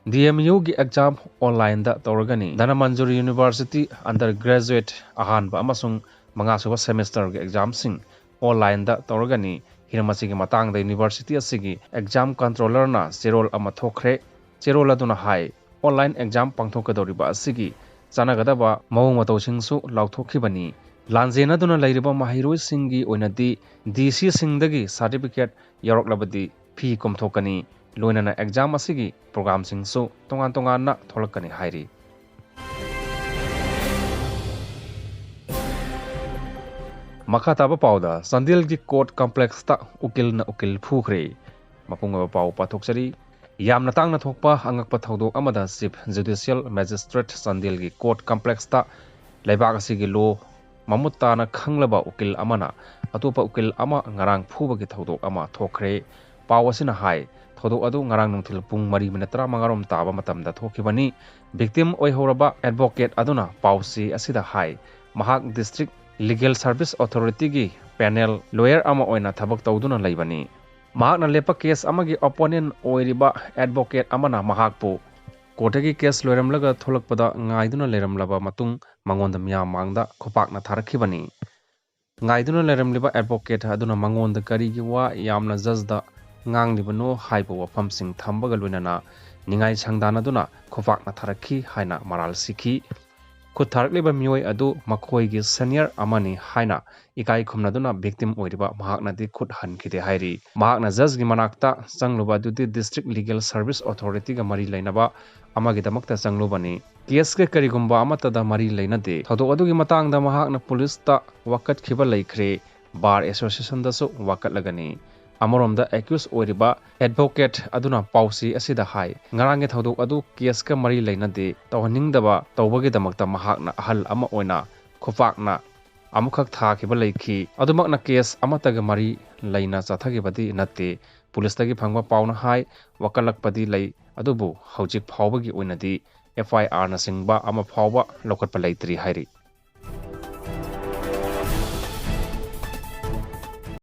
DMU gi exam online da torgani Dhanamanjuri University undergraduate ahanba amasung mangasuba semester gi exam sing online da torgani hiramasi gi matang da university asigi exam controller na cherol ama thokre cherol aduna hai online exam pangthokadoriba asigi chanagadaba mawung matau singsu lauthokibani lanjena duna lairiba mahiroi singi oinadi DC singdagi certificate yaroklabadi fee komthokani loinana exam asigi program singsu tongan na tholakani hairi makhataba pauda Chandel gi court complex ta ukil na ukil Fukhre mapunga pau pathokchari yamna tangna thokpa angakpa thodok amada chief judicial magistrate Chandel gi court complex ta leibak asigi lo mamutta na khanglaba ukil amana atopa ukil ama ngarang phubagi thodok ama thokre pawasina hai thodok adu ngarang nungthil pung 3:35 taba matamda thokibani victim oihoraba advocate aduna pausi asida hai mahak district legal service authority gi panel lawyer ama oina thabak tawduna leibani mahakna lepa case amagi opponent oiriba advocate amana mahakpu कोर्टगी case लोरमलगा थोलकपदा ngaiduna leramlaba matung mangonda miyam mangda khopakna tharakibani ngaiduna leramliba advocate aduna mangonda karigi wa yamna judge nganglibano haibo wafamsing thambaga loinana ningai sangdana duna khopakna tharakhi haina maral sikhi khutharkliba mioi adu makhoigi senior amani haina ikai khumnaduna victim oiriba mahakna di khut hankide hairi mahakna judge gi manakta changluba dudi district legal service authority ga mari lainaba amagi damakta changlubani case ke karigumba amata da mari lainade thodok adu gi matang da mahakna police ta wakat khiba laikhre bar association da so wakat lagani amoromda accused oiriba advocate aduna pausi asida hai ngarange thodok adu case ka mari lainade tawningdaba tawbagi damakta mahakna ahal ama oina khopakna amukhak tha khiba laikhi adumakna case amataga mari laina chathagi badi natte police tagi phangba pauna hai wakalakpadi lai adubu haujik phawbagi oinadi FIR na singba ama phawba lokatpa laitri hairi